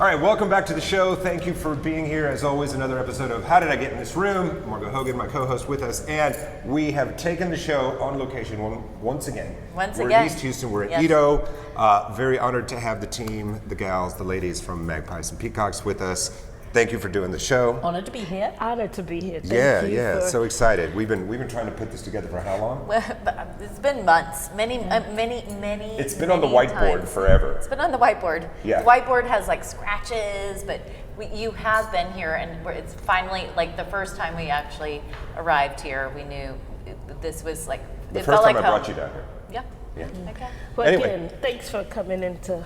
All right, welcome back to the show. Thank you for being here. As always, another episode of How Did I Get in This Room? Margot Hogan, my co-host, with us, and we have taken the show on location once again. We're in East Houston. We're at Edo. Very honored to have the team, the gals, the ladies from Magpies and Peacocks with us. Thank you for doing the show. Honored to be here. Honored to be here. Thank you. So excited. We've been trying to put this together for how long? Well, it's been months, many. It's been on the whiteboard times. forever. It's been on the whiteboard. Yeah. The whiteboard has like scratches, but you have been here, and it's finally like the first time we actually arrived here. We knew this was like The it first felt time like I home. brought you down here. Yeah. Okay. But Anyway. again, thanks for coming into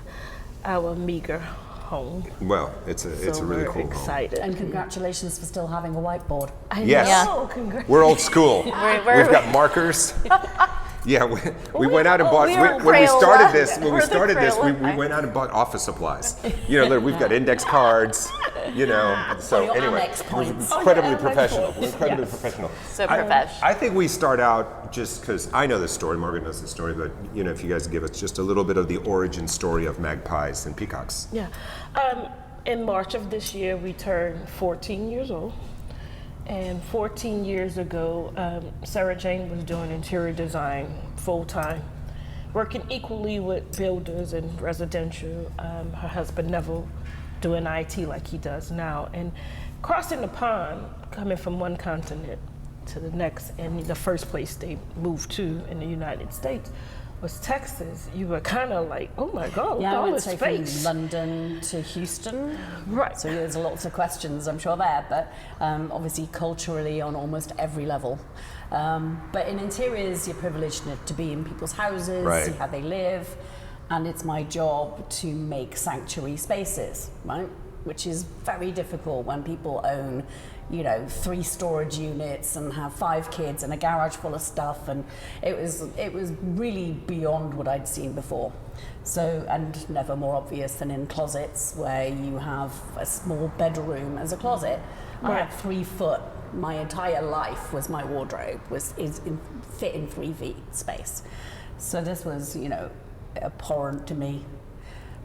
our meager home. Well, it's a really cool We're excited. And congratulations for still having a whiteboard. I Yes. know. Congrats. We're old school. We've got markers. Yeah, we went out and bought when we started this. When we started this, we went out and bought office supplies. You know, we've got index cards. You know, so your anyway, Amex we're points. incredibly Amex professional. points. We're incredibly professional. So profesh. I think we start out just because I know this story. Margaret knows the story, but you know, if you guys give us just a little bit of the origin story of Magpies and Peacocks. Yeah. In March of this year, we turned 14 years old. And 14 years ago, Sarah Jane was doing interior design full time, working equally with builders and residential. Her husband Neville doing IT like he does now. And crossing the pond, coming from one continent to the next, and the first place they moved to in the United States was Texas. You were kind of like, oh my God, Yeah, I all went this from space. London to Houston. Right. So there's lots of questions, I'm sure, there, but obviously culturally on almost every level. But in interiors, you're privileged to be in people's houses, Right. see how they live, and it's my job to make sanctuary spaces, right? Which is very difficult when people own, 3 storage units and have 5 kids and a garage full of stuff, and it was really beyond what I'd seen before. So, and never more obvious than in closets where you have a small bedroom as a closet. I had 3 foot. My entire life was my wardrobe fit in 3 feet space. So this was, abhorrent to me.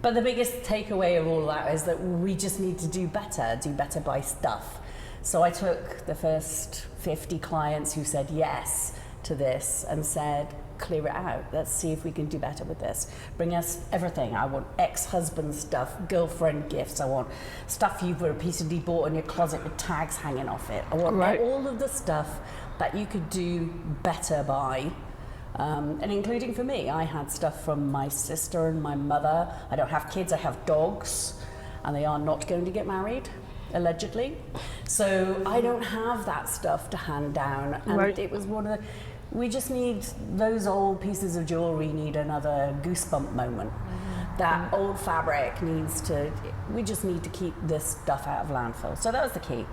But the biggest takeaway of all of that is that we just need to do better by stuff. So I took the first 50 clients who said yes to this and said, clear it out. Let's see if we can do better with this. Bring us everything. I want ex-husband stuff, girlfriend gifts. I want stuff you've repeatedly bought in your closet with tags hanging off it. I want all of the stuff that you could do better by. And including for me, I had stuff from my sister and my mother. I don't have kids, I have dogs, and they are not going to get married, allegedly. So I don't have that stuff to hand down. And it was one of the, we just need, those old pieces of jewelry need another goosebump moment. That old fabric we just need to keep this stuff out of landfill. So that was the key.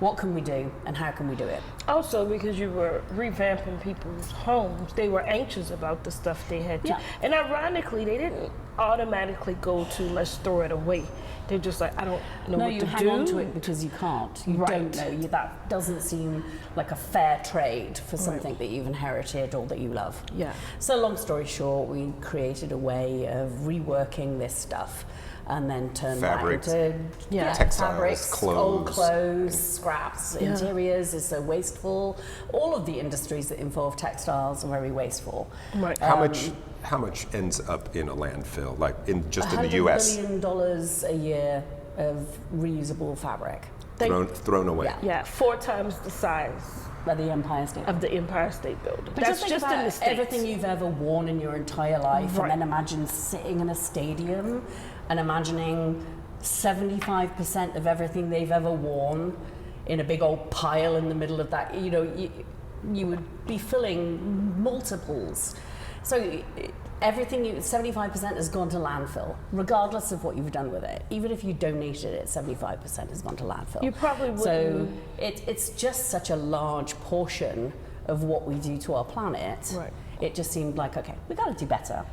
What can we do and how can we do it? Also, because you were revamping people's homes, they were anxious about the stuff they had to. Yeah. And ironically, they didn't automatically go to let's throw it away. They're just like, I don't know what to do. No, you hang on to it because you can't. You don't know. That doesn't seem like a fair trade for something that you've inherited or that you love. Yeah. So long story short, we created a way of reworking this stuff and then turn Fabrics, that into textiles, fabrics, clothes. old clothes, scraps, interiors is so wasteful. All of the industries that involve textiles are very wasteful. Right. How much ends up in a landfill, like in the U.S.? $100 billion a year of reusable fabric. Thrown away. Yeah, 4 times the size By the Empire State of the Empire State Building. But That's think just about in the States. everything you've ever worn in your entire life, and then imagine sitting in a stadium and imagining 75% of everything they've ever worn in a big old pile in the middle of that. You would be filling multiples. So everything, 75% has gone to landfill, regardless of what you've done with it. Even if you donated it, 75% has gone to landfill. You probably wouldn't. So it's just such a large portion of what we do to our planet. Right. It just seemed like, okay, we got to do better.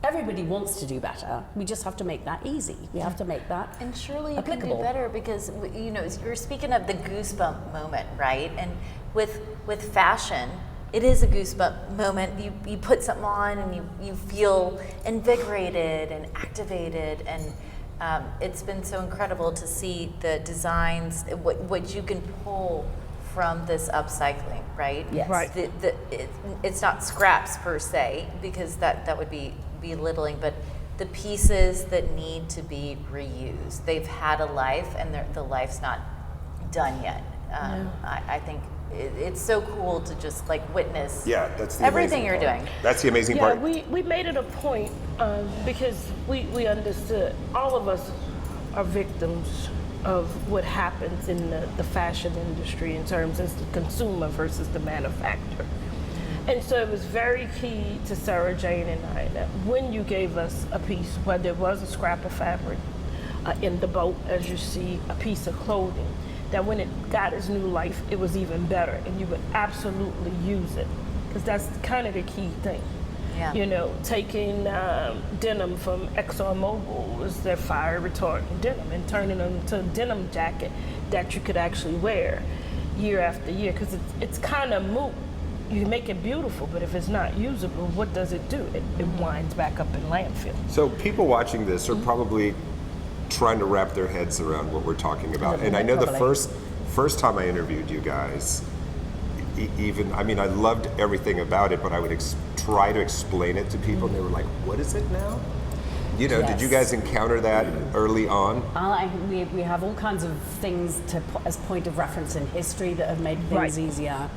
Everybody wants to do better. We just have to make that easy. We have to make that And surely you applicable. can do better because, you're speaking of the goosebump moment, right? And with fashion, it is a goosebump moment. You put something on and you feel invigorated and activated, and it's been so incredible to see the designs, what you can pull from this upcycling, right? Yes. Right. It's not scraps per se, because that would be belittling, but the pieces that need to be reused, they've had a life, and the life's not done yet. I think it's so cool to just like witness that's the everything you're doing. That's the amazing part. We made it a point because we understood all of us are victims of what happens in the fashion industry in terms of the consumer versus the manufacturer. And so it was very key to Sarah Jane and I that when you gave us a piece, whether it was a scrap of fabric in the boat, as you see, a piece of clothing, that when it got its new life, it was even better, and you would absolutely use it, because that's kind of the key thing. Yeah. You know, taking denim from ExxonMobil was their fire retardant denim and turning them into a denim jacket that you could actually wear year after year, because it's kind of moot. You make it beautiful, but if it's not usable, what does it do? It winds back up in landfill. So people watching this are probably trying to wrap their heads around what we're talking about. And I know the first time I interviewed you guys, I loved everything about it, but I would try to explain it to people, and they were like, what is it now? You know, Did you guys encounter that early on? We have all kinds of things as point of reference in history that have made things easier.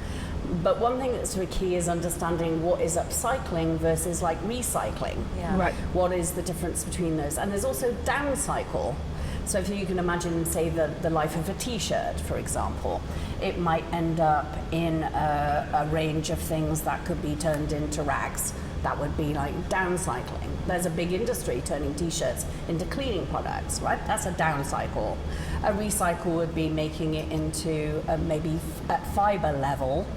But one thing that's really key is understanding what is upcycling versus like recycling. Yeah. Right. What is the difference between those? And there's also downcycle. So if you can imagine, say, the life of a t-shirt, for example, it might end up in a range of things that could be turned into rags. That would be like downcycling. There's a big industry turning t-shirts into cleaning products, right? That's a downcycle. A recycle would be making it into maybe at fiber level,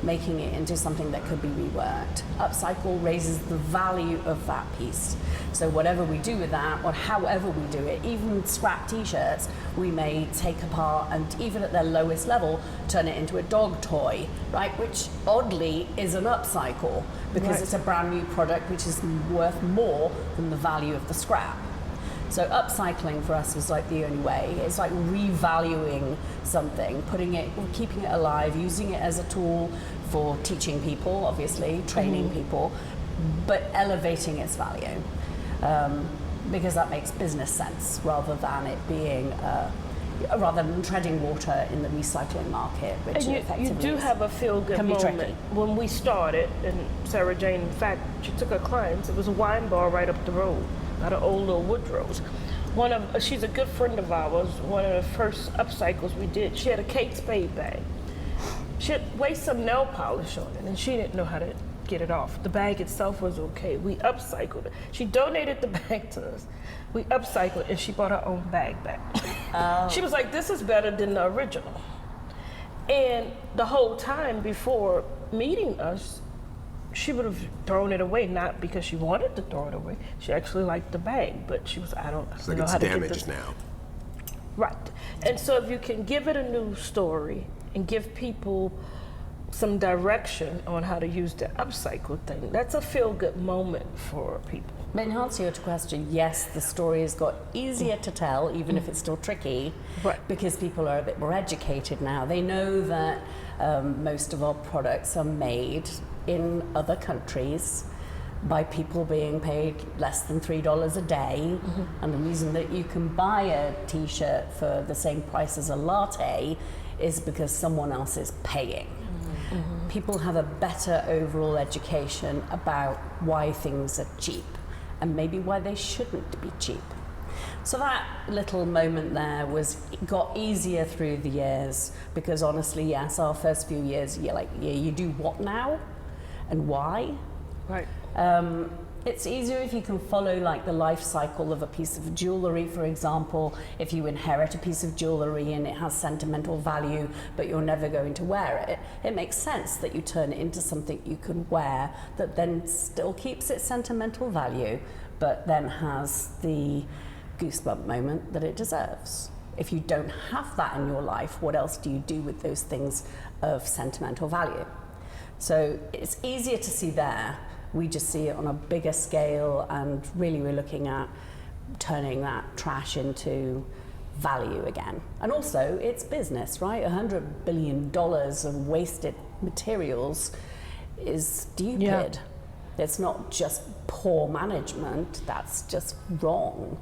making it into something that could be reworked. Upcycle raises the value of that piece. So whatever we do with that, or however we do it, even scrap t-shirts, we may take apart and even at their lowest level, turn it into a dog toy, right? Which oddly is an upcycle, because it's a brand new product which is worth more than the value of the scrap. So upcycling for us was like the only way. It's like revaluing something, keeping it alive, using it as a tool for teaching people, obviously, training people, but elevating its value. Because that makes business sense rather than it being, rather than treading water in the recycling market, which and you do have a feel-good moment. When we started, and Sarah Jane, in fact, she took her clients, it was a wine bar right up the road, out of old little Woodrow's. She's a good friend of ours. One of the first upcycles we did, she had a Kate Spade bag. She had wasted some nail polish on it, and she didn't know how to get it off. The bag itself was okay. We upcycled it. She donated the bag to us. We upcycled it, and she bought her own bag back. She was like, this is better than the original. And the whole time before meeting us, she would have thrown it away, not because she wanted to throw it away. She actually liked the bag, but she was, I don't know how to get this. It's damaged now. Right. And so if you can give it a new story and give people some direction on how to use the upcycle thing, that's a feel-good moment for people. But in answer to your question, yes, the story has got easier to tell, even if it's still tricky, because people are a bit more educated now. They know that most of our products are made in other countries by people being paid less than $3 a day. And the reason that you can buy a t-shirt for the same price as a latte is because someone else is paying. People have a better overall education about why things are cheap and maybe why they shouldn't be cheap. So that little moment there got easier through the years, because honestly, yes, our first few years, you do what now and why? Right. It's easier if you can follow like the life cycle of a piece of jewelry, for example. If you inherit a piece of jewelry and it has sentimental value, but you're never going to wear it, it makes sense that you turn it into something you can wear that then still keeps its sentimental value, but then has the goosebump moment that it deserves. If you don't have that in your life, what else do you do with those things of sentimental value? So it's easier to see there. We just see it on a bigger scale, and really we're looking at turning that trash into value again. And also, it's business, right? $100 billion of wasted materials is stupid. Yeah. It's not just poor management, that's just wrong.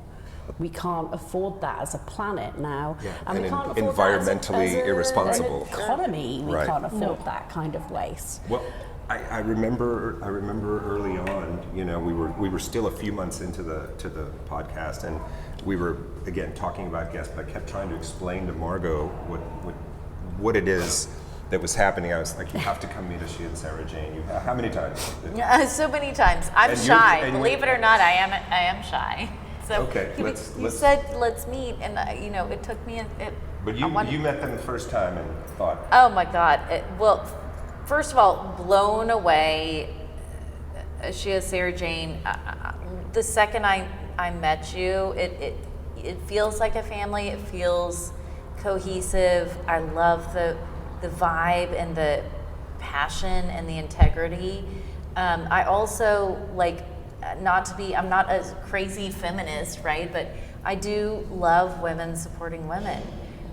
We can't afford that as a planet now. Yeah. And we can't afford environmentally that irresponsible. An economy, we right. can't afford that kind of waste. Well, I remember early on, you know, we were still a few months into the podcast, and we were again talking about guests, but I kept trying to explain to Margot what it is that was happening. I was like, you have to come meet us, she and Sarah Jane. How many times? So many times. I'm shy. Believe it or not, I am shy. So okay, you said let's meet, and you know, it took me. But you met them the first time and thought. Oh my God! Well, first of all, blown away. She is Sarah Jane. The second I met you, it feels like a family. It feels cohesive. I love the vibe and the passion and the integrity. I also like. I'm not a crazy feminist, right? But I do love women supporting women.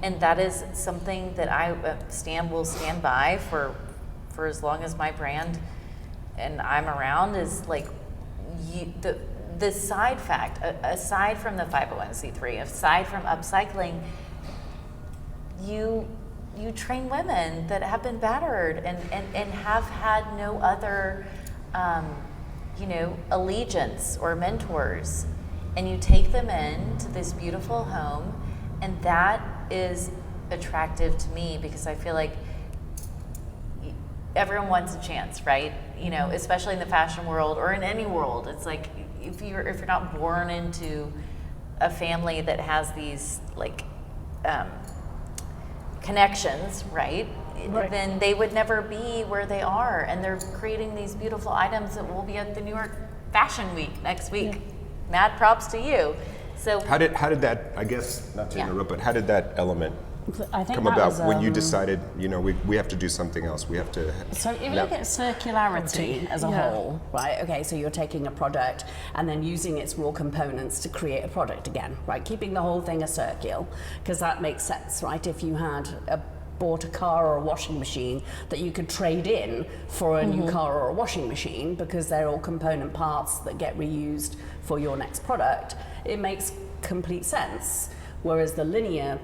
And that is something that I will stand by for as long as my brand and I'm around, is like the side fact, aside from the 501c3, aside from upcycling, you train women that have been battered and have had no other allegiance or mentors, and you take them into this beautiful home, and that is attractive to me because I feel like everyone wants a chance, right? You know, especially in the fashion world or in any world. It's like if you're not born into a family that has these like connections, right? Then they would never be where they are, and they're creating these beautiful items that will be at the New York Fashion Week next week. Yeah. Mad props to you. So how did that, I guess, not to interrupt, but how did that element come about was, when you decided, you know, we have to do something else, we have to... So if you look at circularity as a whole, right, okay, so you're taking a product and then using its raw components to create a product again, right, keeping the whole thing a circle, because that makes sense, right? If you had bought a car or a washing machine that you could trade in for a new car or a washing machine, because they're all component parts that get reused for your next product, it makes complete sense. Whereas the linear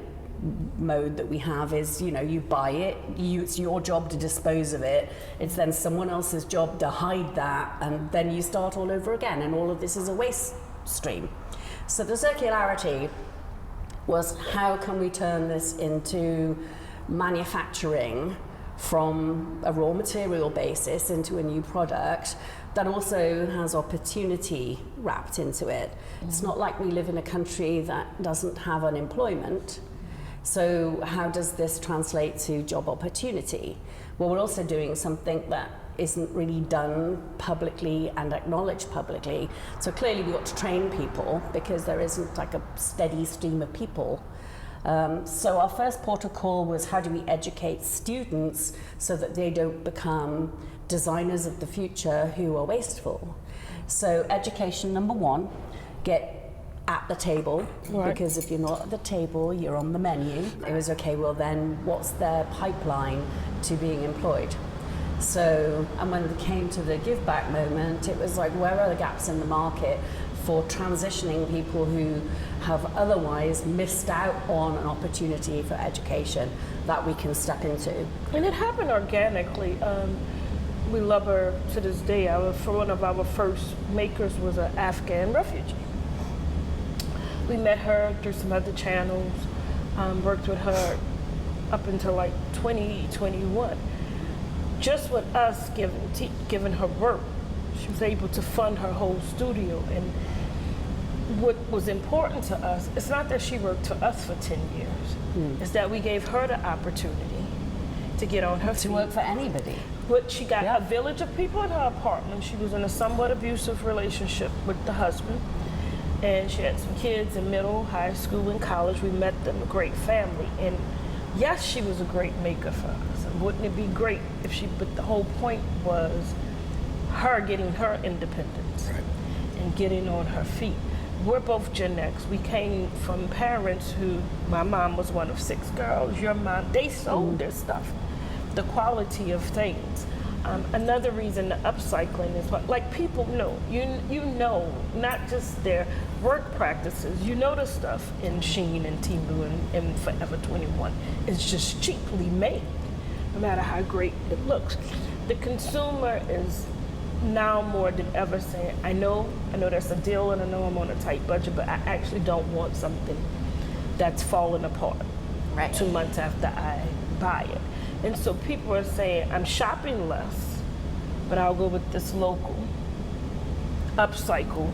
mode that we have is, you know, you buy it, it's your job to dispose of it, it's then someone else's job to hide that, and then you start all over again, and all of this is a waste stream. So the circularity was, how can we turn this into manufacturing from a raw material basis into a new product that also has opportunity wrapped into it. It's not like we live in a country that doesn't have unemployment. So how does this translate to job opportunity? Well, we're also doing something that isn't really done publicly and acknowledged publicly. So clearly we've got to train people, because there isn't like a steady stream of people. So our first port of call was, how do we educate students so that they don't become designers of the future who are wasteful? So education number one, get at the table, because if you're not at the table, you're on the menu. It was, okay, well then what's their pipeline to being employed? So, and when it came to the give back moment, it was like, where are the gaps in the market for transitioning people who have otherwise missed out on an opportunity for education that we can step into? And it happened organically. We love her to this day. One of our first makers was an Afghan refugee. We met her through some other channels, worked with her up until like 2021. Just with us giving her work, she was able to fund her whole studio. And what was important to us, it's not that she worked for us for 10 years, it's that we gave her the opportunity to get on her feet. To work for anybody. But she got a village of people in her apartment. She was in a somewhat abusive relationship with the husband. And she had some kids in middle, high school, and college. We met them, a great family. And yes, she was a great maker for us. And wouldn't it be great if but the whole point was her getting her independence and getting on her feet. we're both Gen X. We came from parents who, my mom was one of 6 girls, your mom, they sold their stuff. The quality of things. Another reason the upcycling is like people know, you know, not just their work practices, you know the stuff in Shein and Temu and Forever 21 is just cheaply made, no matter how great it looks. The consumer is now more than ever saying, I know there's a deal and I know I'm on a tight budget, but I actually don't want something that's falling apart 2 months after I buy it. And so people are saying, I'm shopping less, but I'll go with this local upcycle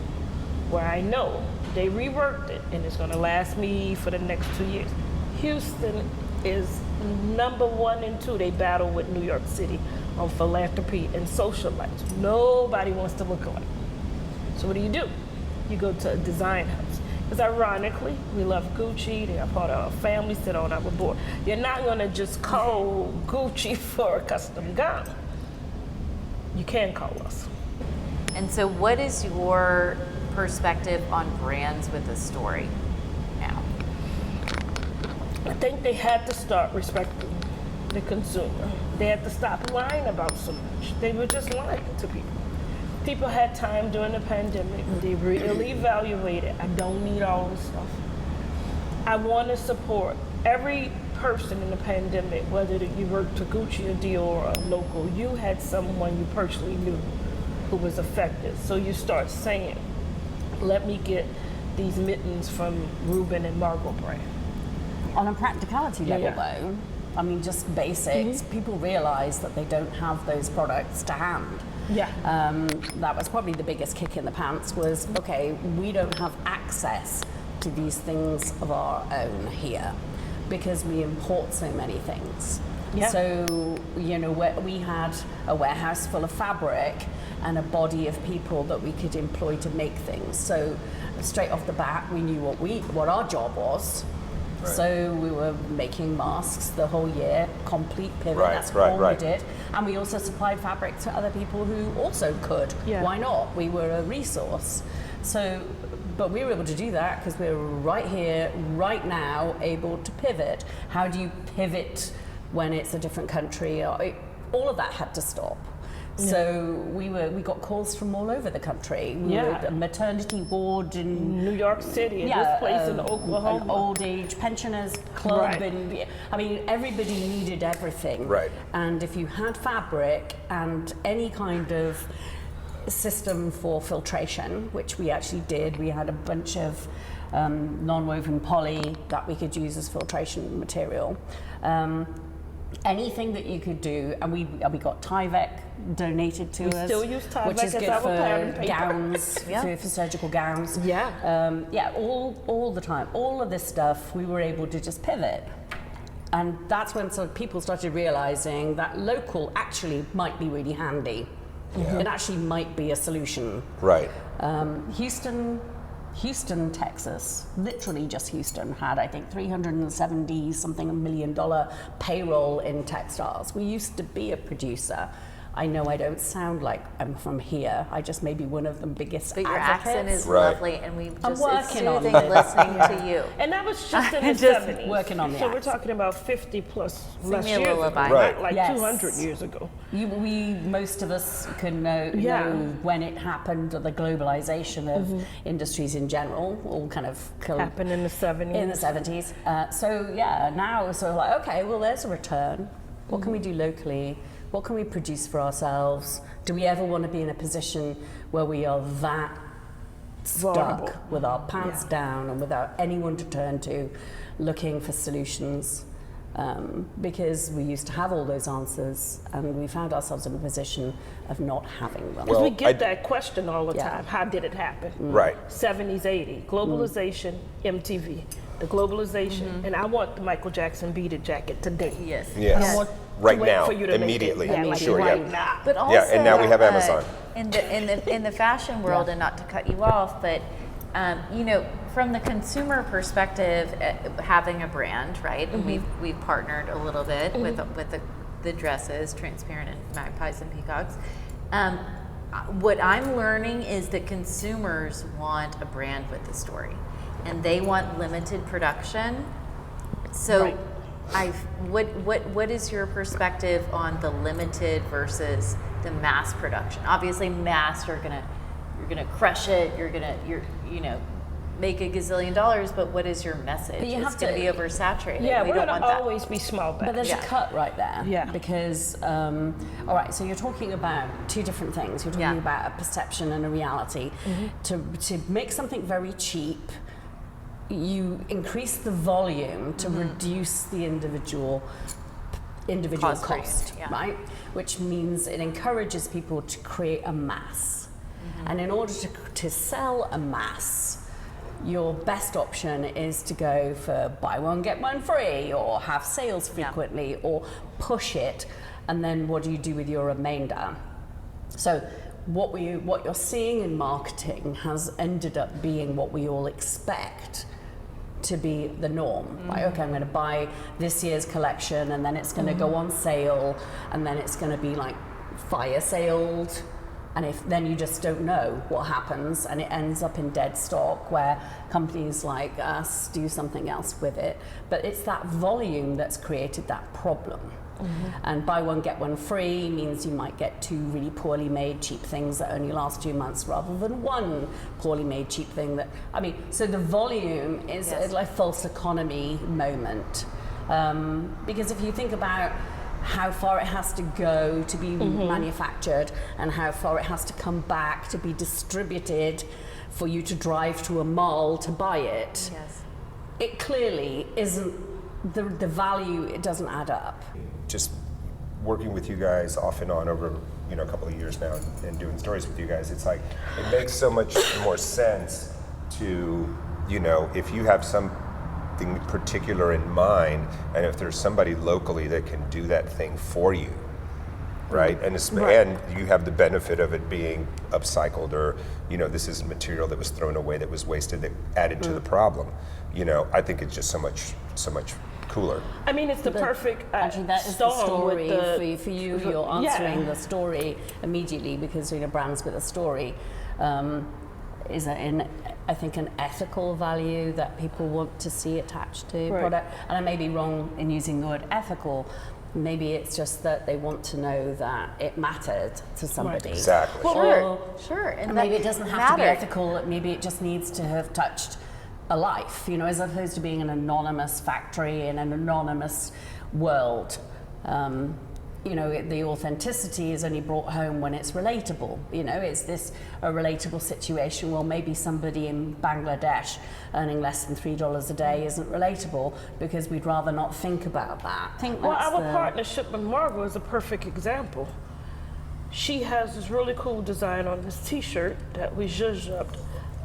where I know they reworked it and it's gonna last me for the next 2 years. Houston is number 1 and 2. They battle with New York City on philanthropy and social life. Nobody wants to look alike. So what do? You go to a design house. Because ironically, we love Gucci, they are part of our family, sit on our board. You're not gonna just call Gucci for a custom gown. You can call us. And so what is your perspective on brands with a story now? I think they had to start respecting the consumer. They had to stop lying about so much. They were just lying to people. People had time during the pandemic. They really evaluated, I don't need all this stuff. I want to support every person in the pandemic, whether you worked to Gucci or Dior or a local, you had someone you personally knew who was affected. So you start saying, let me get these mittens from Ruben and Margot brand. On a practicality level though, I mean, just basics, people realize that they don't have those products to hand. Yeah. That was probably the biggest kick in the pants was, okay, we don't have access to these things of our own here because we import so many things. Yeah. So, you know, we had a warehouse full of fabric and a body of people that we could employ to make things. So straight off the bat, we knew what our job was. Right. So we were making masks the whole year, complete pivot, that's all we did. And we also supplied fabric to other people who also could. Yeah. Why not? We were a resource. So, but we were able to do that because we were right here, right now, able to pivot. How do you pivot when it's a different country? All of that had to stop. So we got calls from all over the country. We were at a maternity ward in New York City, this place in Oklahoma. An old age pensioners club, and I mean everybody needed everything. Right. And if you had fabric and any kind of system for filtration, which we actually did, we had a bunch of non-woven poly that we could use as filtration material. Anything that you could do, and we got Tyvek donated to us. We still use Tyvek, which is good for gowns, for surgical gowns. Yeah. All the time. All of this stuff, we were able to just pivot. And that's when sort of people started realizing that local actually might be really handy. It actually might be a solution. Right. Houston, Texas, literally just Houston, had I think $370-something million payroll in textiles. We used to be a producer. I know I don't sound like I'm from here. I just may be one of the biggest But your advocates. accent is lovely, and we just it's soothing on listening to you. And that was just in the 70s. Working on the So we're talking about 50 plus less me a years lullaby. ago, Right. not like 200 years ago. Most of us can know when it happened, the globalization of industries in general, all kind of Happened in the 70s. In the 70s. Now we're sort of like, okay, well, there's a return. What can we do locally? What can we produce for ourselves? Do we ever want to be in a position where we are that stuck with our pants down and without anyone to turn to, looking for solutions? Because we used to have all those answers, and we found ourselves in a position of not having them. Because we get that question all the time. How did it happen? Right. 70s, 80s, globalization, MTV. The globalization, and I want the Michael Jackson beaded jacket today. Yes. Yes. I want Right to wait now, for you to immediately. Make it. Sure, right now. But also, and now we have Amazon. In the fashion world, and not to cut you off, but you know, from the consumer perspective, having a brand, right? And we've partnered a little bit with the dresses, Transparent and Magpies and Peacocks. what I'm learning is that consumers want a brand with a story, and they want limited production. So, what is your perspective on the limited versus the mass production? Obviously, mass, you're gonna crush it. You're make a gazillion dollars, but what is your message? It's going to be oversaturated. Yeah, we we're don't going want to that. always be small batch. But there's a cut right there. Yeah. Because, all right, so you're talking about two different things. You're talking about a perception and a reality. To make something very cheap, you increase the volume to reduce the individual cost, right? Which means it encourages people to create a mass. And in order to sell a mass, your best option is to go for buy one, get one free, or have sales frequently, or push it, and then what do you do with your remainder? So what you're seeing in marketing has ended up being what we all expect to be the norm. Like, okay, I'm going to buy this year's collection, and then it's going to go on sale, and then it's going to be like fire saled. And then you just don't know what happens, and it ends up in dead stock where companies like us do something else with it. But it's that volume that's created that problem. And buy one, get one free means you might get two really poorly made cheap things that only last 2 months rather than one poorly made cheap thing that, so the volume is like a false economy moment. Because if you think about how far it has to go to be manufactured and how far it has to come back to be distributed for you to drive to a mall to buy it. It clearly isn't, the value, it doesn't add up. Just working with you guys off and on over a couple of years now and doing stories with you guys, it's like it makes so much more sense to, if you have something particular in mind, and if there's somebody locally that can do that thing for you, right? And you have the benefit of it being upcycled, or this is material that was thrown away, that was wasted, that added to the problem. I think it's just so much cooler. It's the perfect actually that is the story for you. You're answering the story immediately, because brands with a story is I think an ethical value that people want to see attached to product. And I may be wrong in using the word ethical. Maybe it's just that they want to know that it mattered to somebody. Exactly. Sure. And maybe it doesn't have to be ethical. Maybe it just needs to have touched a life, as opposed to being an anonymous factory in an anonymous world. The authenticity is only brought home when it's relatable. Is this a relatable situation? Well, maybe somebody in Bangladesh earning less than $3 a day isn't relatable, because we'd rather not think about that. Our partnership with Margot is a perfect example. She has this really cool design on this t-shirt that we zhuzhed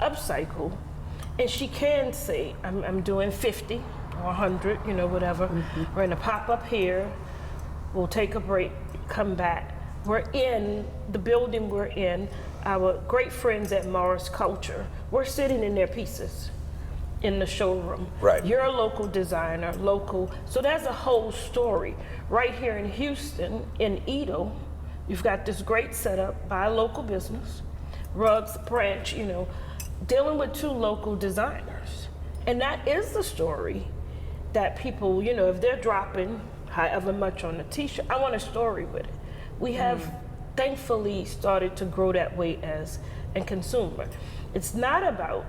upcycle, and she can say, I'm doing 50 or 100, whatever. We're gonna pop up here. We'll take a break, come back. We're in the building we're in, our great friends at Mars Culture. We're sitting in their pieces in the showroom. Right. You're a local designer, so that's a whole story. Right here in Houston, in Edo, you've got this great setup by a local business, Rugs Branch, dealing with two local designers. And that is the story that people, if they're dropping however much on the t-shirt, I want a story with it. We have thankfully started to grow that way as a consumer. It's not about,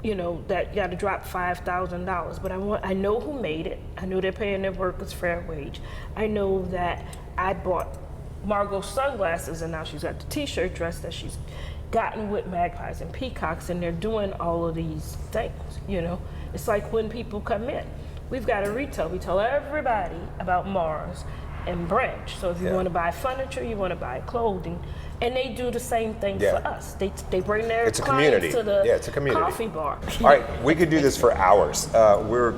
that you got to drop $5,000, but I know who made it. I know they're paying their workers fair wage. I know that I bought Margot sunglasses, and now she's got the t-shirt dress that she's gotten with Magpies and Peacocks, and they're doing all of these things, It's like when people come in, we've got a retail. We tell everybody about Mars and Branch. So if you want to buy furniture, you want to buy clothing, and they do the same thing for us. They bring their clients to the coffee bar. All right, we could do this for hours. We're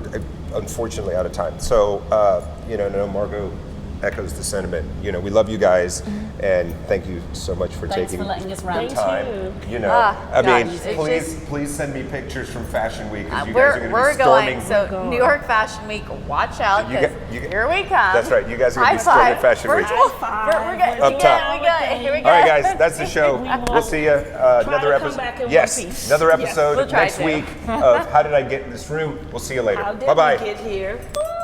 unfortunately out of time. So, I know Margot echoes the sentiment. You know, we love you guys, and thank you so much for Thanks taking for letting us round. the time. You know, I mean, please send me pictures from Fashion Week because you guys are going to be storming. So New York Fashion Week, watch out because here we come. That's right. You guys are going to be storming Fashion Week. We're good. Up top. Here we go. All right, guys, that's the show. We'll see you another episode. Yes, another episode next week of How Did I Get in This Room? We'll see you later. Bye bye. How did we get here?